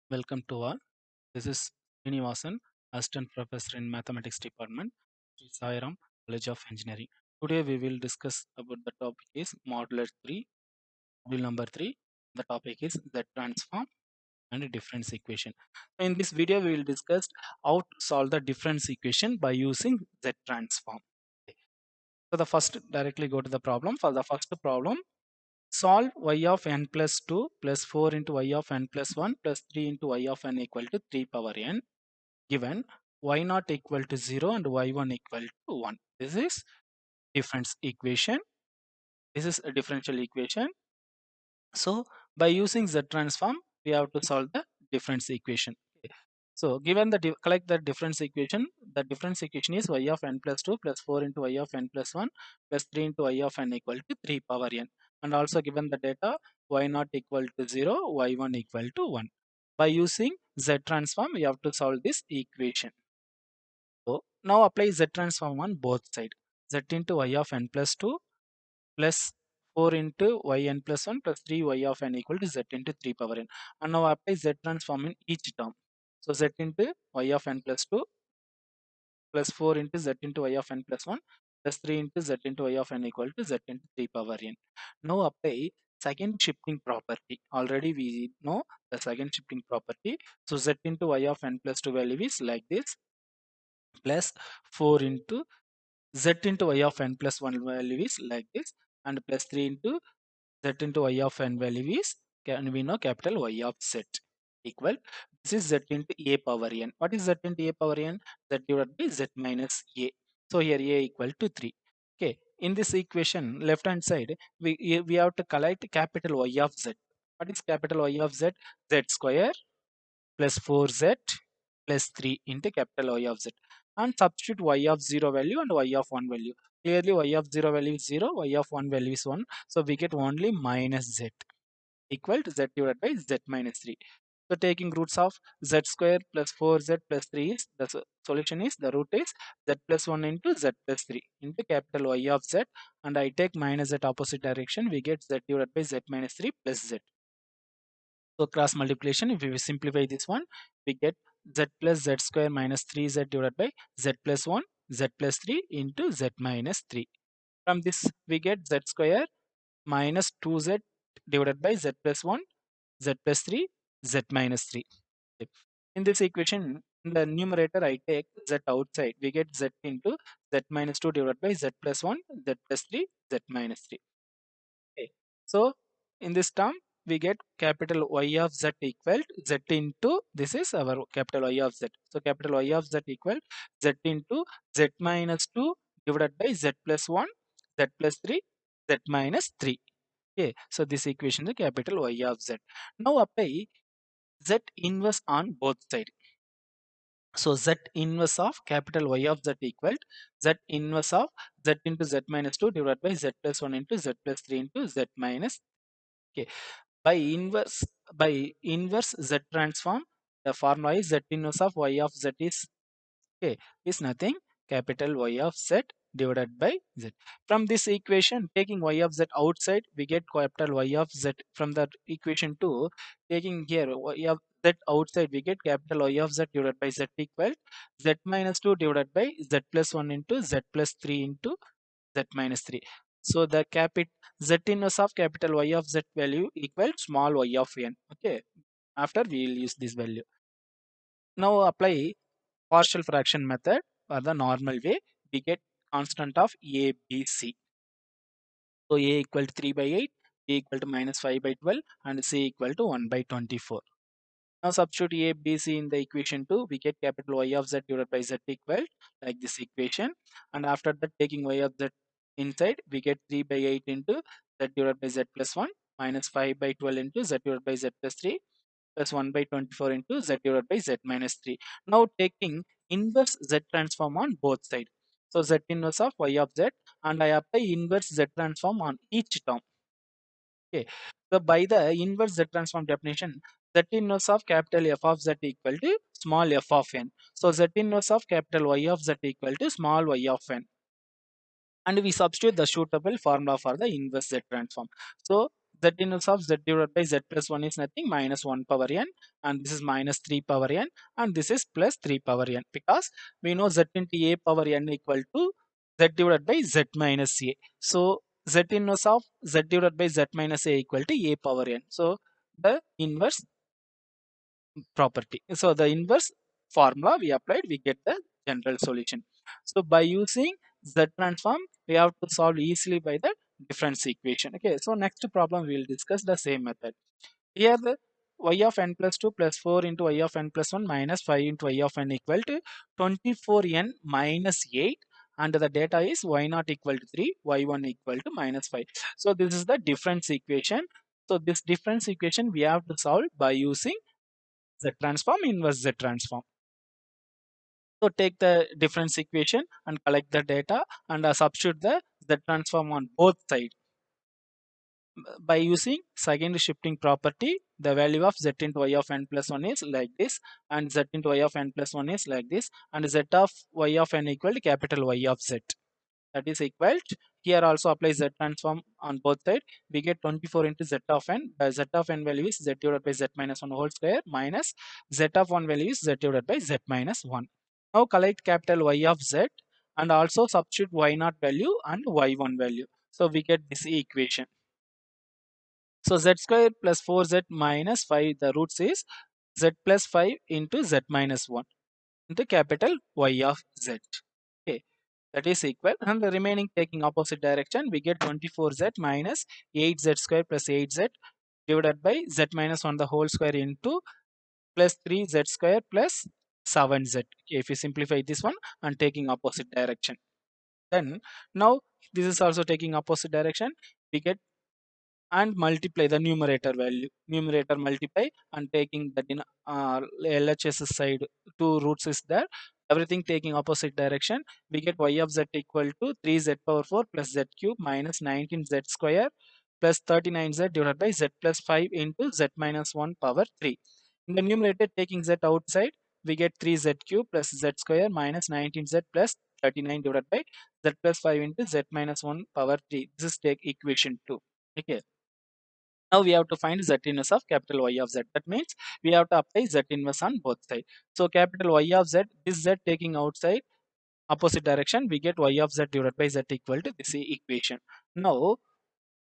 Welcome to all. This is Srinivasan, Assistant Professor in Mathematics Department, Sri Sai Ram College of Engineering. Today we will discuss about the topic is Modular 3, module number 3. The topic is the transform and difference equation. In this video we will discuss how to solve the difference equation by using Z transform. So the first directly go to the problem. For the first problem, solve y of n plus 2 plus 4 into y of n plus 1 plus 3 into y of n equal to 3 power n, given y naught equal to 0 and y1 equal to 1. This is difference equation. This is a differential equation. So by using Z transform, we have to solve the difference equation. Okay. So given the collect the difference equation is y of n plus 2 plus 4 into y of n plus 1 plus 3 into y of n equal to 3 power n. And also given the data y naught equal to 0, y1 equal to 1. By using Z transform, we have to solve this equation. So now apply Z transform on both sides. Z into y of n plus 2 plus 4 into yn plus 1 plus 3 y of n equal to z into 3 power n. And now apply Z transform in each term. So z into y of n plus 2 plus 4 into z into y of n plus 1 plus 3 into z into y of n equal to z into 3 power n. Now apply second shifting property. Already we know the second shifting property. So z into y of n plus 2 value is like this, plus 4 into z into y of n plus 1 value is like this, and plus 3 into z into y of n value is, can we know, capital Y of z equal, this is z into a power n. What is z into a power n? Z divided by z minus a. So here a equal to 3. Okay, in this equation left hand side, we have to collect capital Y of z. What is capital Y of z? Z square plus 4z plus 3 into capital Y of z, and substitute y of 0 value and y of 1 value. Clearly y of 0 value is 0, y of 1 value is 1. So we get only minus z equal to z divided by z minus 3. So taking roots of z square plus 4z plus 3 is, the solution is, the root is z plus 1 into z plus 3 into capital Y of z, and I take minus z opposite direction, we get z divided by z minus 3 plus z. So cross multiplication, if we simplify this one, we get z plus z square minus 3z divided by z plus 1, z plus 3 into z minus 3. From this, we get z square minus 2z divided by z plus 1, z plus 3, z minus 3. In this equation, in the numerator, I take z outside. We get z into z minus 2 divided by z plus 1, z plus 3, z minus 3. Okay. So in this term, we get capital Y of Z equal Z into, this is our capital Y of Z. So capital Y of Z equal Z into Z minus 2 divided by Z plus 1, Z plus 3, Z minus 3. Okay. So this equation is capital Y of Z. Now apply Z inverse on both sides. So Z inverse of capital Y of Z equal Z inverse of Z into Z minus 2 divided by Z plus 1 into Z plus 3 into Z minus. Okay. By inverse Z transform, the formula is Z inverse of Y of Z is, okay, is nothing, capital Y of Z divided by Z. From this equation, taking Y of Z outside, we get capital Y of Z. From that equation 2, taking here Y of Z outside, we get capital Y of Z divided by Z equal Z minus 2 divided by Z plus 1 into Z plus 3 into Z minus 3. So the Z inverse of capital Y of Z value equal small y of n. Okay. After we will use this value. Now apply partial fraction method or the normal way. We get constant of a, b, c. So a equal to 3 by 8, b equal to minus 5 by 12, and c equal to 1 by 24. Now substitute a, b, c in the equation 2. We get capital Y of Z divided by Z equal like this equation. And after that, taking Y of Z inside, we get 3 by 8 into Z divided by Z plus 1 minus 5 by 12 into Z divided by Z plus 3 plus 1 by 24 into Z divided by Z minus 3. Now taking inverse Z transform on both sides. So Z inverse of Y of Z, and I apply inverse Z transform on each term. Okay. So by the inverse Z transform definition, Z inverse of capital F of Z equal to small f of n. So Z inverse of capital Y of Z equal to small y of n. And we substitute the suitable formula for the inverse Z transform. So Z inverse of Z divided by Z plus 1 is nothing, minus 1 power n, and this is minus 3 power n, and this is plus 3 power n, because we know Z into A power n equal to Z divided by Z minus A. So Z inverse of Z divided by Z minus A equal to A power n. So the inverse property. So the inverse formula we applied, we get the general solution. So by using Z transform, we have to solve easily by the difference equation. Okay, so next problem we will discuss the same method. Here the y of n plus 2 plus 4 into y of n plus 1 minus 5 into y of n equal to 24n minus 8, and the data is y naught equal to 3, y1 equal to minus 5. So this is the difference equation. So this difference equation we have to solve by using Z transform, inverse Z transform. So take the difference equation and collect the data, and substitute the Z transform on both sides. By using second shifting property, the value of Z into y of n plus 1 is like this, and Z into y of n plus 1 is like this, and Z of y of n equal to capital Y of Z. That is equal to, here also apply Z transform on both sides. We get 24 into Z of n. The Z of n value is Z divided by Z minus 1 whole square, minus Z of 1 value is Z divided by Z minus 1. Now collect capital Y of Z and also substitute Y naught value and Y1 value. So we get this equation. So Z square plus 4Z minus 5, the roots is Z plus 5 into Z minus 1 into capital Y of Z. Okay, that is equal, and the remaining taking opposite direction, we get 24Z minus 8Z square plus 8Z divided by Z minus 1 the whole square into plus 3Z square plus 7Z. Okay, if you simplify this one and taking opposite direction, then now this is also taking opposite direction, we get, and multiply the numerator value, numerator multiply, and taking the LHS side, two roots is there, everything taking opposite direction, we get y of z equal to 3z power 4 plus z cube minus 19z square plus 39z divided by z plus 5 into z minus 1 power 3. In the numerator, taking z outside, we get 3z cube plus z square minus 19z plus 39 divided by z plus 5 into z minus 1 power 3. This is take equation 2. Okay. Now we have to find z inverse of capital Y of z. That means we have to apply z inverse on both sides. So capital Y of z, this z taking outside opposite direction, we get y of z divided by z equal to this equation. Now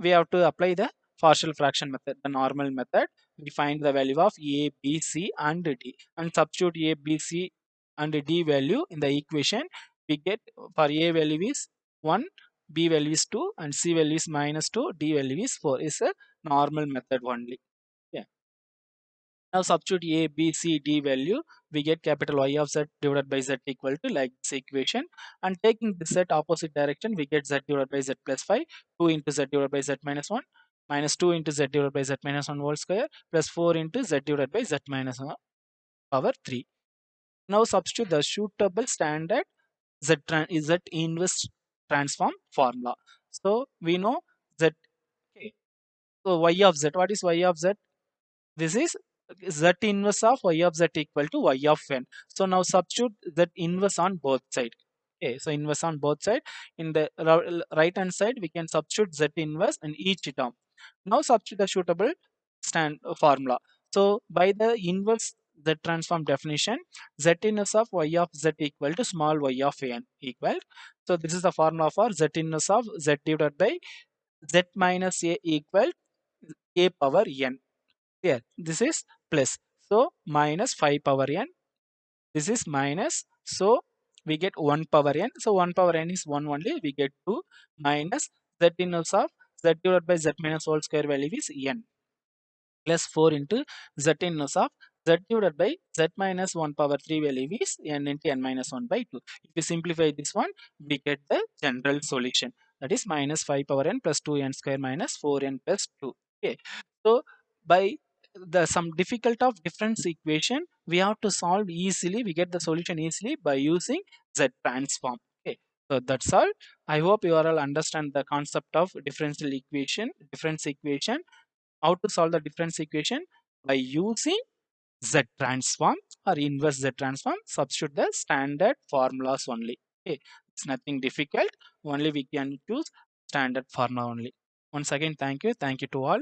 we have to apply the partial fraction method, the normal method. We find the value of a, b, c, and d, and substitute a, b, c, and d value in the equation. We get, for a value is 1, b value is 2, and c value is minus 2, d value is 4. Is a normal method only. Yeah. Now substitute a, b, c, d value. We get capital Y of z divided by z equal to like this equation. And taking this set opposite direction, we get z divided by z plus 5, 2 into z divided by z minus 1, minus 2 into z divided by z minus 1 whole square, plus 4 into z divided by z minus 1 power 3. Now substitute the suitable standard z inverse transform formula. So we know z. Okay. So y of z, what is y of z? This is z inverse of y of z equal to y of n. So now substitute z inverse on both side. Okay, so inverse on both side. In the right hand side, we can substitute z inverse in each term. Now substitute the suitable stand formula. So by the inverse z transform definition, z inverse of y of z equal to small y of n equal. So this is the formula for z inverse of z divided by z minus a equal a power n. Here this is plus, so minus 5 power n, this is minus, so we get 1 power n, so 1 power n is 1 only, we get 2, minus z inverse of z divided by z minus whole square value is n, plus 4 into z inverse of z divided by z minus 1 power 3 value is n into n minus 1 by 2. If we simplify this one, we get the general solution, that is minus 5 power n plus 2n square minus 4n plus 2. Okay. So by the some difficult of difference equation, we have to solve easily, we get the solution easily by using z transform. Okay. So that's all. I hope you all understand the concept of differential equation, difference equation, how to solve the difference equation by using z transform or inverse z transform, substitute the standard formulas only. Okay, it's nothing difficult, only we can choose standard formula only. Once again, thank you to all.